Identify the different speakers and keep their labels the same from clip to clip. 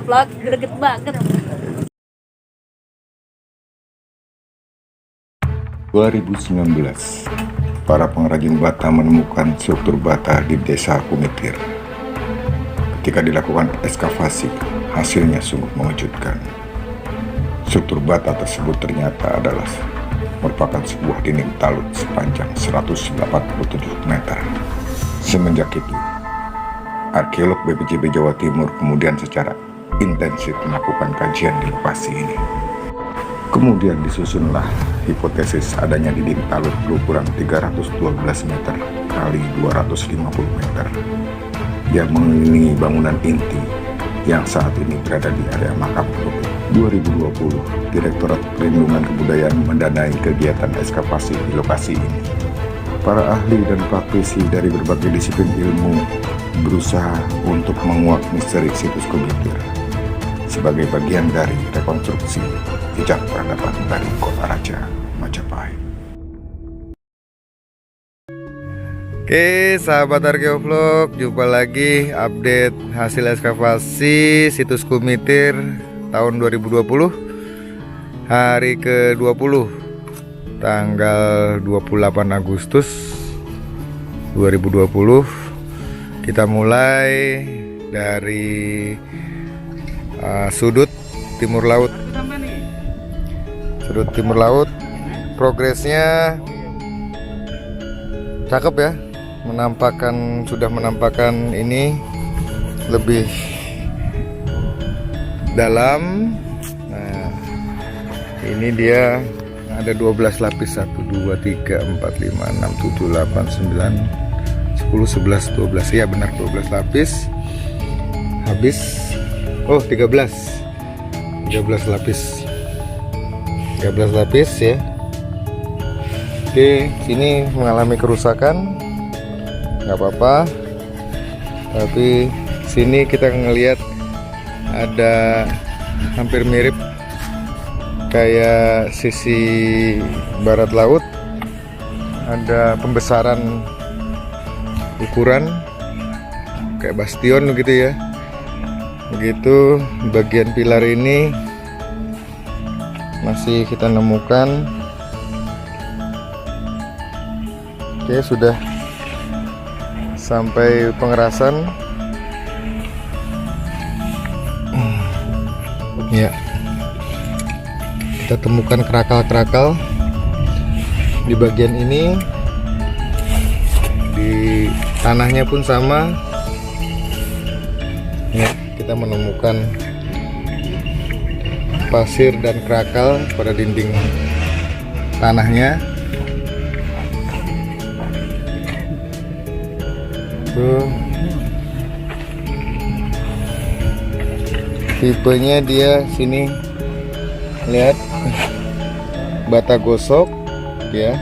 Speaker 1: vlog greget banget.
Speaker 2: 2019, para pengrajin bata menemukan struktur bata di desa Kumitir. Ketika dilakukan ekskavasi, hasilnya sungguh mengejutkan. Struktur bata tersebut ternyata merupakan sebuah dinding talut sepanjang 187 meter. Semenjak itu, arkeolog BPJB Jawa Timur kemudian secara intensif melakukan kajian di lokasi ini. Kemudian disusunlah hipotesis adanya dinding talut berukuran 312 meter kali 250 meter yang mengelilingi bangunan inti yang saat ini berada di area makam penduduk. 2020, Direktorat Perlindungan Kebudayaan mendanai kegiatan ekskavasi di lokasi ini. Para ahli dan praktisi dari berbagai disiplin ilmu berusaha untuk menguak misteri situs Kumitir sebagai bagian dari rekonstruksi jejak peradaban dari Kota Raja, Majapahit.
Speaker 3: Oke, sahabat Arkeovlog, jumpa lagi update hasil ekskavasi situs Kumitir tahun 2020, hari ke-20, tanggal 28 Agustus 2020. Kita mulai dari sudut timur laut. Sudut timur laut, progresnya cakep ya, sudah menampakkan ini lebih dalam. Nah, ini dia ada 12 lapis, 1 2 3 4 5 6 7 8 9 10 11 12, ya benar 12 lapis. Habis 13 lapis. 13 lapis ya. Oke, sini mengalami kerusakan, nggak apa-apa. Tapi sini kita ngelihat ada hampir mirip kayak sisi barat laut. Ada pembesaran ukuran kayak bastion gitu ya. Begitu bagian pilar ini masih kita nemukan. Oke, sudah sampai pengerasan. Ya, kita temukan kerakal-kerakal di bagian ini. Di tanahnya pun sama. Ya, kita menemukan pasir dan kerakal pada dinding tanahnya. Tipenya dia sini, lihat, bata gosok ya,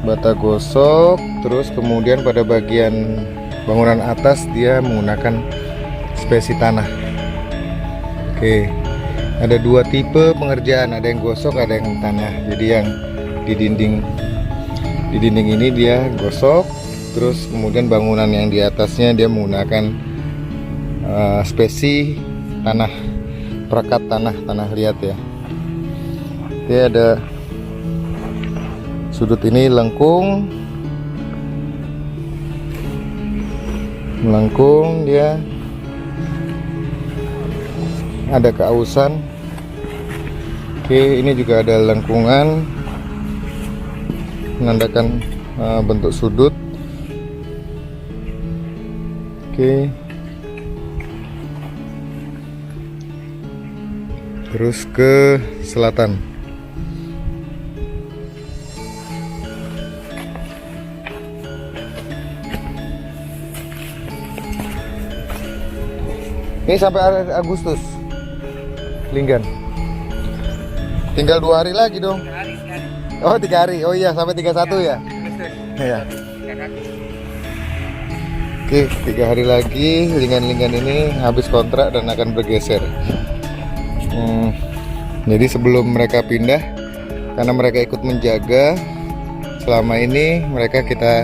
Speaker 3: bata gosok. Terus kemudian pada bagian bangunan atas dia menggunakan spesi tanah. Oke, ada dua tipe pengerjaan, ada yang gosok, ada yang tanah. Jadi yang di dinding ini dia gosok. Terus kemudian bangunan yang di atasnya dia menggunakan spesi tanah, perekat tanah liat ya. Dia ada sudut ini melengkung dia, ada keausan. Oke, ini juga ada lengkungan menandakan bentuk sudut. Oke. Terus ke selatan. Ini sampai Agustus, Linggan. Tinggal 2 hari lagi dong. 3 hari. Oh iya, sampai 31 ya. Iya. Oke, 3 hari lagi Linggan ini habis kontrak dan akan bergeser. Jadi sebelum mereka pindah, karena mereka ikut menjaga selama ini, mereka kita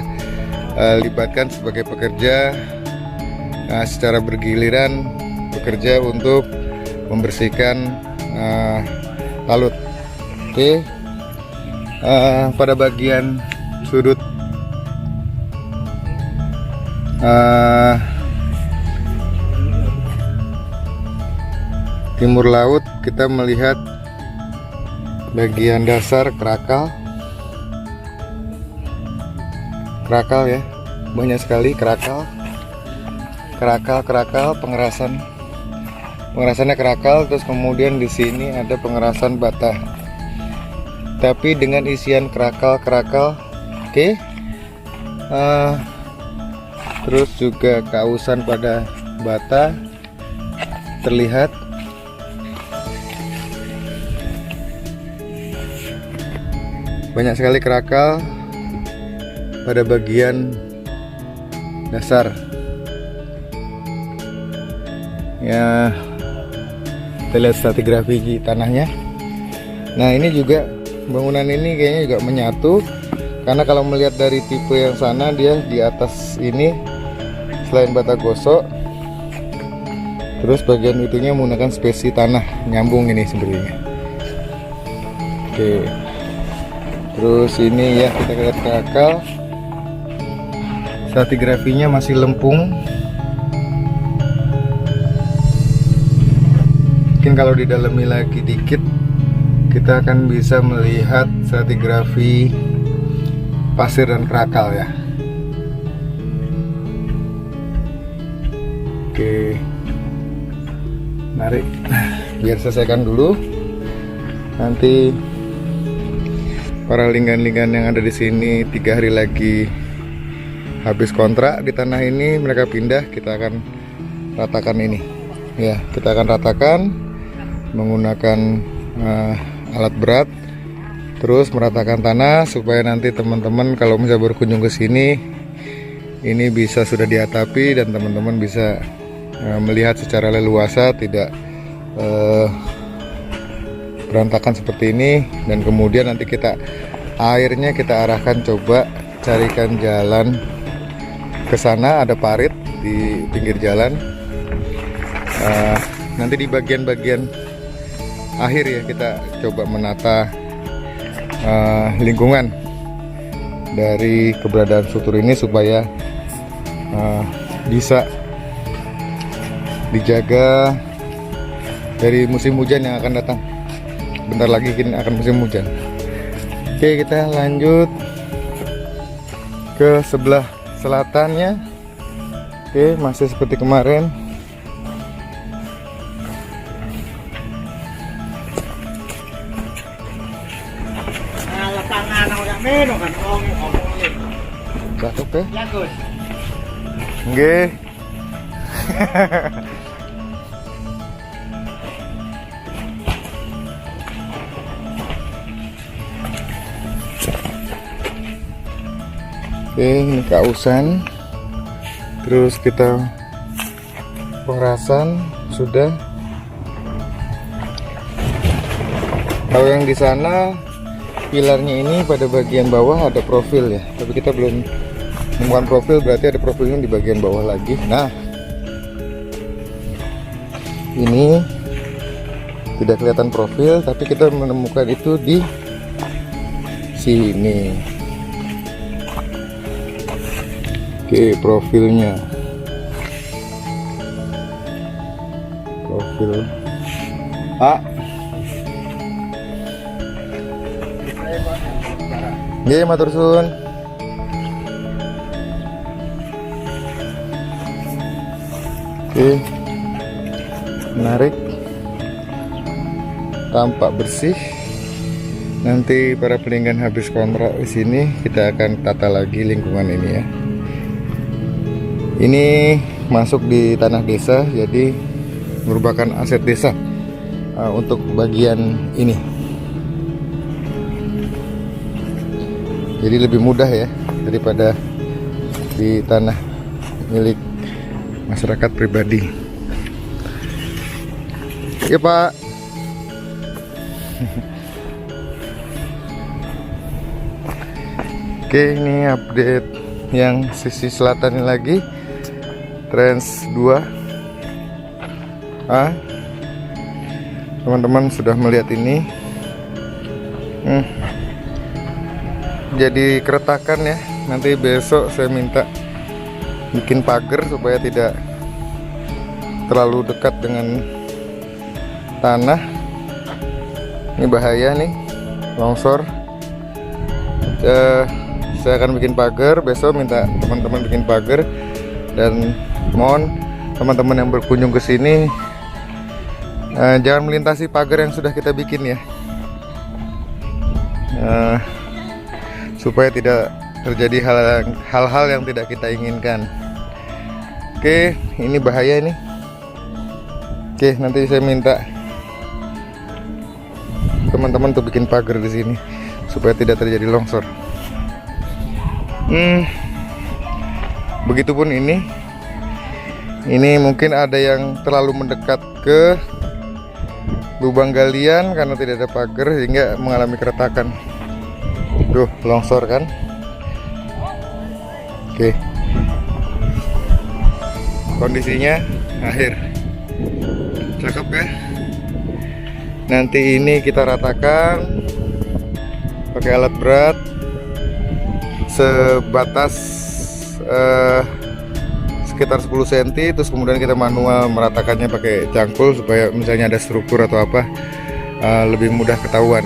Speaker 3: libatkan sebagai pekerja secara bergiliran bekerja untuk membersihkan talut. Oke. Pada bagian sudut timur laut kita melihat bagian dasar kerakal ya, banyak sekali kerakal, pengerasannya kerakal. Terus kemudian di sini ada pengerasan bata, tapi dengan isian kerakal. Oke. Terus juga kausan pada bata terlihat. Banyak sekali kerakal pada bagian dasar ya. Kita lihat stratigrafi tanahnya. Nah, ini juga bangunan ini kayaknya juga menyatu, karena kalau melihat dari tipe yang sana, dia di atas ini selain bata gosok, terus bagian itunya menggunakan spesi tanah, nyambung ini sebenarnya. Oke. Terus ini ya, kita lihat kerakal, stratigrafinya masih lempung. Mungkin kalau didalami lagi dikit, kita akan bisa melihat stratigrafi pasir dan kerakal ya. Oke, mari biar selesaikan dulu. Nanti para linggan-linggan yang ada di sini 3 hari lagi habis kontrak di tanah ini, mereka pindah. Kita akan ratakan ini ya, kita akan ratakan menggunakan alat berat, terus meratakan tanah supaya nanti teman-teman kalau misalnya berkunjung ke sini, ini bisa sudah diatapi dan teman-teman bisa melihat secara leluasa, tidak berantakan seperti ini. Dan kemudian nanti airnya kita arahkan, coba carikan jalan ke sana, ada parit di pinggir jalan. Nanti di bagian-bagian akhir ya, kita coba menata lingkungan dari keberadaan struktur ini supaya bisa dijaga dari musim hujan yang akan datang. Bentar lagi akan musim hujan. Oke, kita lanjut ke sebelah selatannya. Oke, masih seperti kemarin. Cakep ya? Nggih. Oke, ini kausan. Terus kita pengerasan sudah. Kalau yang di sana pilarnya ini pada bagian bawah ada profil ya, tapi kita belum menemukan profil, berarti ada profilnya di bagian bawah lagi. Nah, ini tidak kelihatan profil, tapi kita menemukan itu di sini. Oke, profilnya, profil A. Nggih, matur suwun. Oke, menarik, tampak bersih. Nanti para pelanggan habis kontrak di sini, kita akan tata lagi lingkungan ini ya. Ini masuk di tanah desa, jadi merupakan aset desa untuk bagian ini. Jadi lebih mudah ya daripada di tanah milik masyarakat pribadi. Ya Pak. Oke, ini update yang sisi selatan lagi, Trans 2. Teman-teman sudah melihat ini. Jadi keretakan ya. Nanti besok saya minta bikin pagar supaya tidak terlalu dekat dengan tanah. Ini bahaya nih, longsor. Saya akan bikin pagar, besok minta teman-teman bikin pagar, dan mohon teman-teman yang berkunjung ke sini jangan melintasi pagar yang sudah kita bikin ya, supaya tidak terjadi hal-hal yang tidak kita inginkan. Oke, ini bahaya ini. Oke, nanti saya minta teman-teman untuk bikin pagar di sini supaya tidak terjadi longsor. Begitupun ini mungkin ada yang terlalu mendekat ke lubang galian karena tidak ada pagar sehingga mengalami keretakan. Tuh, longsor kan. Oke, kondisinya akhir, cakep ya. Nanti ini kita ratakan pakai alat berat sebatas sekitar 10 cm, terus kemudian kita manual meratakannya pakai cangkul supaya misalnya ada struktur atau apa lebih mudah ketahuan.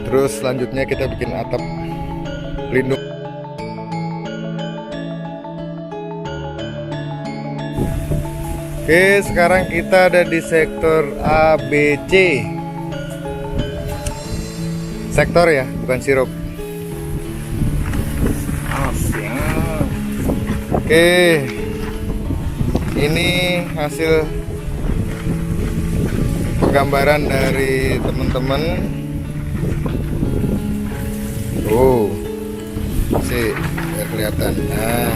Speaker 3: Terus selanjutnya kita bikin atap pelindung. Oke, sekarang kita ada di sektor ABC. Sektor ya, bukan sirup. Oke, ini hasil penggambaran dari teman-teman. Oh, sih biar kelihatan. Nah,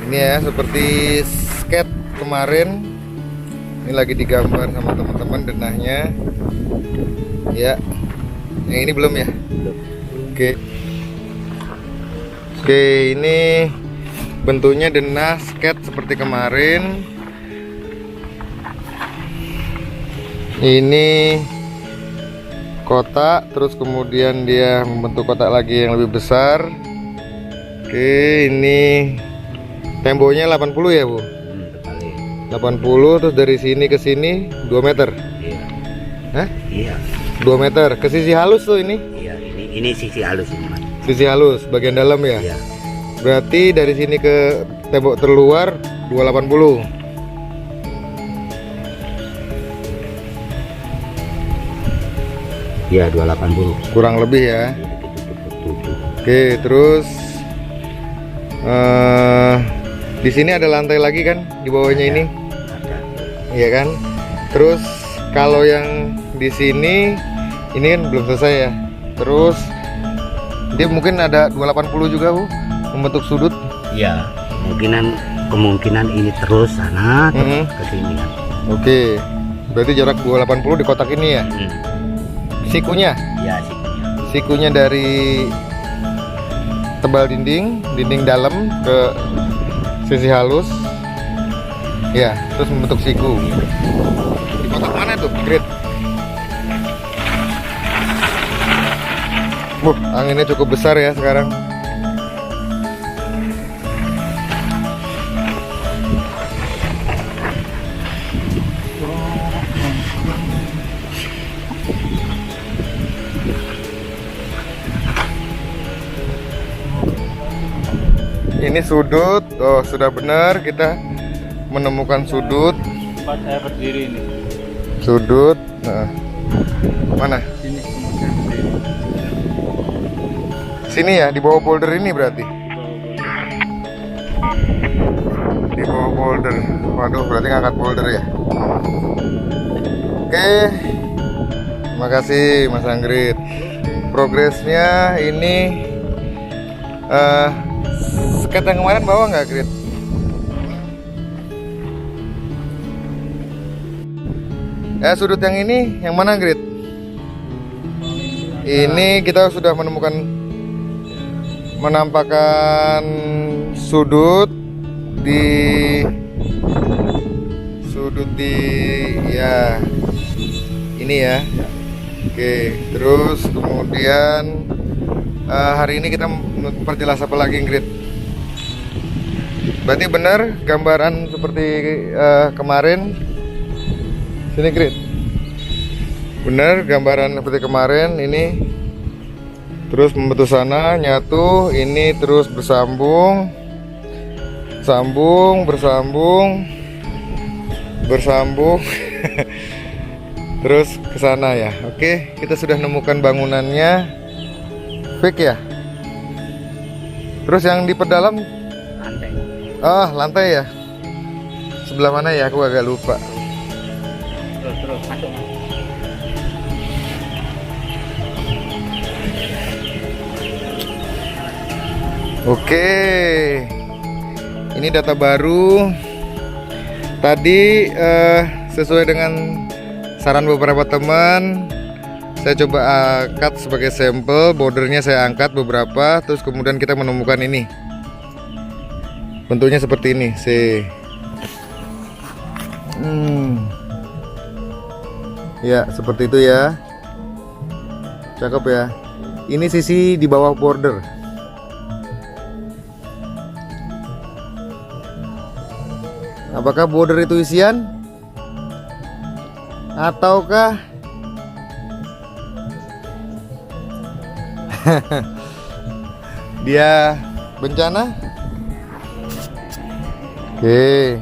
Speaker 3: ini ya seperti sketch kemarin. Ini lagi digambar sama teman-teman denahnya. Ya, yang ini belum ya. Oke, ini bentuknya denah sketch seperti kemarin. Ini kotak, terus kemudian dia membentuk kotak lagi yang lebih besar. Oke, ini temboknya 80 ya Bu? 80, terus dari sini ke sini 2 meter.
Speaker 1: Iya.
Speaker 3: Hah?
Speaker 1: Iya.
Speaker 3: 2 meter ke sisi halus tuh ini?
Speaker 1: Iya, ini sisi halus ini, Mas.
Speaker 3: Sisi halus bagian dalam ya?
Speaker 1: Iya.
Speaker 3: Berarti dari sini ke tembok terluar 280.
Speaker 1: Iya, 280.
Speaker 3: Kurang lebih ya.
Speaker 1: Iya,
Speaker 3: Oke, terus di sini ada lantai lagi kan di bawahnya ini?
Speaker 1: Ada.
Speaker 3: Iya kan? Terus kalau yang di sini ini kan belum selesai ya. Terus dia mungkin ada 280 juga Bu, membentuk sudut.
Speaker 1: Iya, kemungkinan ini terus sana terus ke sini kan.
Speaker 3: Oke. Berarti jarak 280 di kotak ini ya. Sikunya?
Speaker 1: Iya, sikunya.
Speaker 3: Sikunya dari tebal dinding dalam ke sisi halus. Ya, terus membentuk siku. Di kotak mana tuh? Grid. Anginnya cukup besar ya sekarang. Ini sudut. Oh, sudah benar, kita menemukan sudut.
Speaker 4: Tempat saya berdiri ini.
Speaker 3: Sudut. Nah, mana?
Speaker 4: Sini.
Speaker 3: Sini ya, di bawah boulder ini berarti. Di bawah boulder. Waduh, berarti ngangkat boulder ya. Oke. Terima kasih Mas Anggrit. Progresnya ini sket yang kemarin bawa nggak, Grit? Sudut yang ini yang mana, Grit? Ini kita sudah menemukan menampakkan sudut di ya ini ya. Oke, terus kemudian hari ini kita memperjelas apa lagi, Ingrid? Berarti benar gambaran seperti kemarin. Sini, Ingrid. Benar gambaran seperti kemarin ini. Terus membentuk sana, nyatu, ini terus bersambung. Bersambung. Terus ke sana ya. Oke, kita sudah nemukan bangunannya. Fake ya. Terus yang di pedalam
Speaker 1: Lantai.
Speaker 3: lantai ya. Sebelah mana ya? Aku agak lupa.
Speaker 1: Terus masuk.
Speaker 3: Oke. Ini data baru. Tadi sesuai dengan saran beberapa teman, saya coba angkat sebagai sampel, bordernya saya angkat beberapa, terus kemudian kita menemukan ini. Bentuknya seperti ini, ya seperti itu ya. Cakep ya. Ini sisi di bawah border. Apakah border itu isian? Ataukah dia bencana? Oke.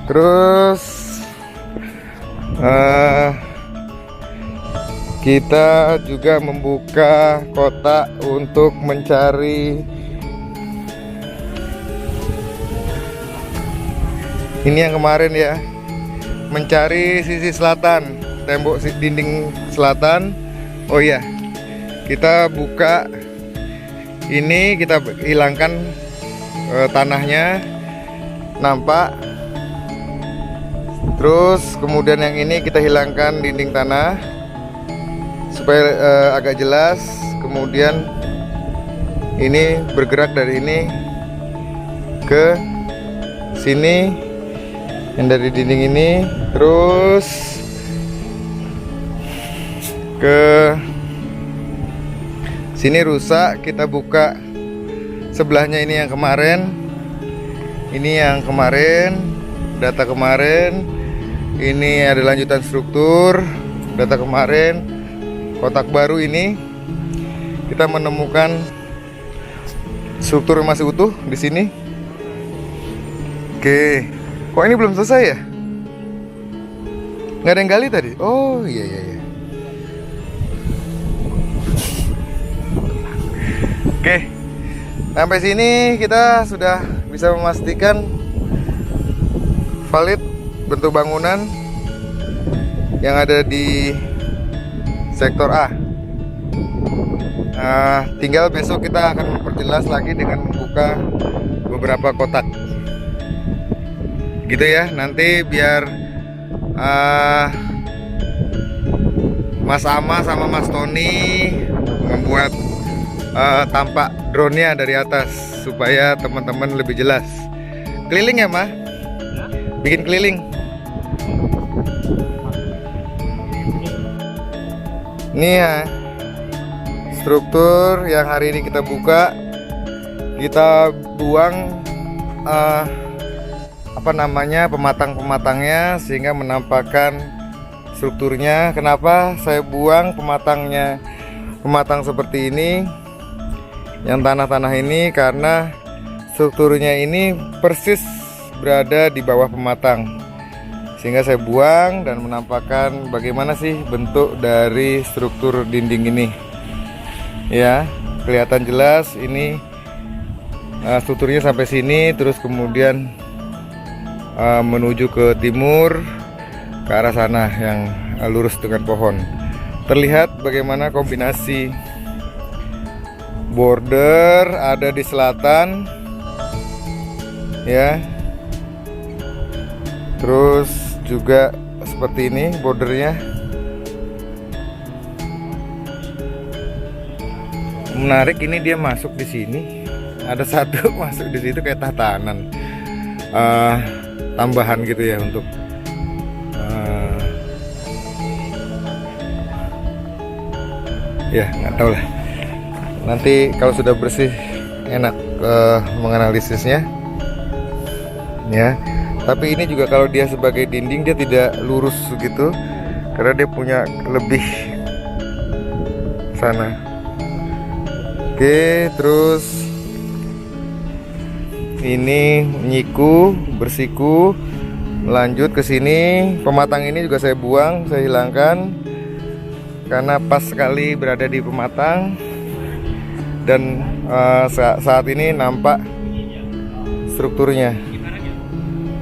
Speaker 3: Terus kita juga membuka kotak untuk mencari ini yang kemarin ya. Mencari sisi selatan, tembok dinding selatan. Oh iya, kita buka ini, kita hilangkan tanahnya, nampak. Terus kemudian yang ini kita hilangkan dinding tanah supaya agak jelas. Kemudian ini bergerak dari ini ke sini, yang dari dinding ini terus ke sini rusak. Kita buka sebelahnya, ini yang kemarin, data kemarin. Ini ada lanjutan struktur data kemarin. Kotak baru ini kita menemukan struktur yang masih utuh di sini. Oke, kok ini belum selesai ya? Nggak ada yang gali tadi? Oh iya. Oke, sampai sini kita sudah bisa memastikan valid bentuk bangunan yang ada di sektor A. Tinggal besok kita akan memperjelas lagi dengan membuka beberapa kotak. Gitu ya, nanti biar Mas Ama sama Mas Tony membuat tampak drone-nya dari atas supaya teman-teman lebih jelas. Keliling ya, Ma? Bikin keliling. Ini ya struktur yang hari ini kita buka. Kita buang pematang-pematangnya sehingga menampakkan strukturnya. Kenapa saya buang pematang seperti ini, yang tanah-tanah ini? Karena strukturnya ini persis berada di bawah pematang, sehingga saya buang dan menampakkan bagaimana sih bentuk dari struktur dinding ini. Ya, kelihatan jelas ini strukturnya sampai sini, terus kemudian menuju ke timur ke arah sana yang lurus dengan pohon. Terlihat bagaimana kombinasi border ada di selatan ya, terus juga seperti ini bordernya. menarik ini dia masuk di sini. Ada satu masuk di situ kayak tatanan tambahan gitu ya untuk ya nggak tahu lah. Nanti kalau sudah bersih enak menganalisisnya ya. Tapi ini juga kalau dia sebagai dinding dia tidak lurus gitu karena dia punya lebih sana. Oke, terus ini nyiku, bersiku, lanjut ke sini. Pematang ini juga saya buang, saya hilangkan karena pas sekali berada di pematang dan saat ini nampak strukturnya.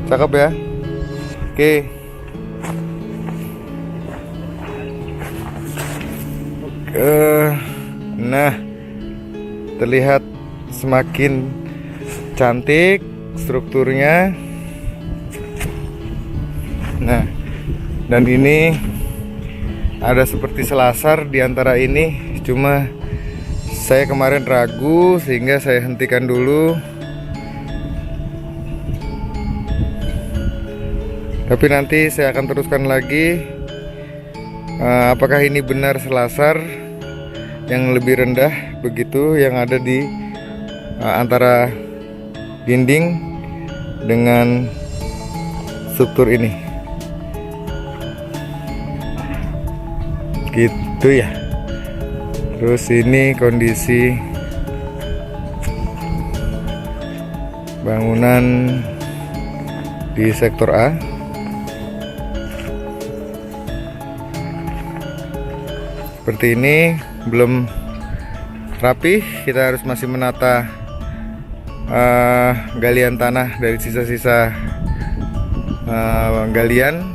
Speaker 3: Cakep ya. Oke. Nah, terlihat semakin cantik strukturnya. Nah, dan ini ada seperti selasar di antara ini. Cuma saya kemarin ragu sehingga saya hentikan dulu. Tapi nanti saya akan teruskan lagi. Apakah ini benar selasar yang lebih rendah begitu yang ada di antara dinding dengan struktur ini, gitu ya. Terus ini kondisi bangunan di sektor A. Seperti ini, belum rapi. Kita harus masih menata galian tanah dari sisa-sisa galian.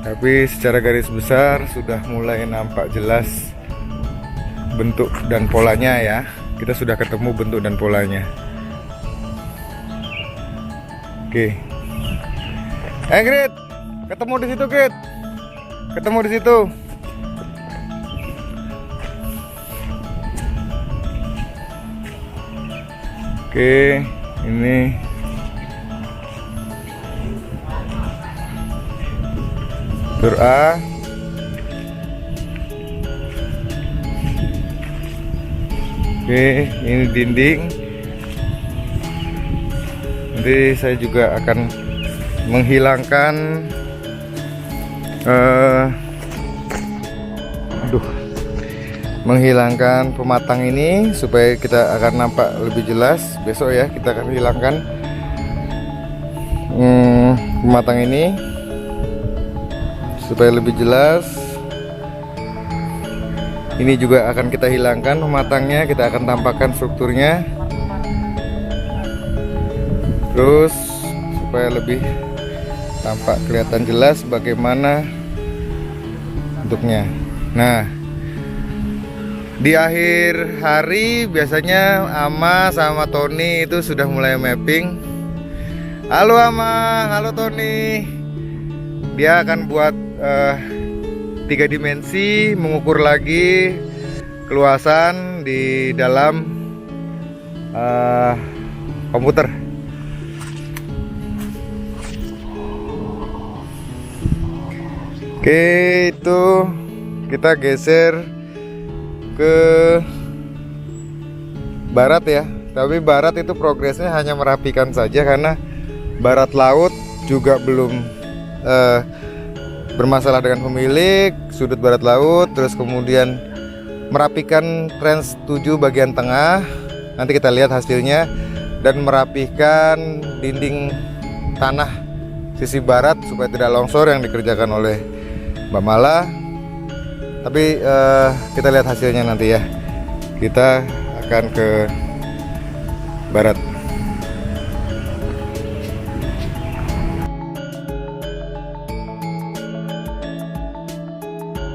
Speaker 3: Tapi secara garis besar sudah mulai nampak jelas bentuk dan polanya ya. Kita sudah ketemu bentuk dan polanya. Oke. Grit, ketemu di situ, Grit. Ketemu di situ. Oke, ini struktur A. Oke, ini dinding. Nanti saya juga akan menghilangkan menghilangkan pematang ini supaya kita akan nampak lebih jelas. Besok ya kita akan hilangkan pematang ini supaya lebih jelas. Ini juga akan kita hilangkan pematangnya, kita akan tampakkan strukturnya terus supaya lebih tampak kelihatan jelas bagaimana bentuknya. Nah, di akhir hari biasanya Ama sama Tony itu sudah mulai mapping. Halo Ama, halo Tony. Dia akan buat 3 dimensi, mengukur lagi keluasan di dalam komputer. Oke, itu kita geser ke barat ya. Tapi barat itu progresnya hanya merapikan saja karena barat laut juga belum bermasalah dengan pemilik sudut barat laut. Terus kemudian merapikan trans 7 bagian tengah, nanti kita lihat hasilnya. Dan merapikan dinding tanah sisi barat supaya tidak longsor yang dikerjakan oleh Mbak Mala. Tapi kita lihat hasilnya nanti ya. Kita akan ke barat.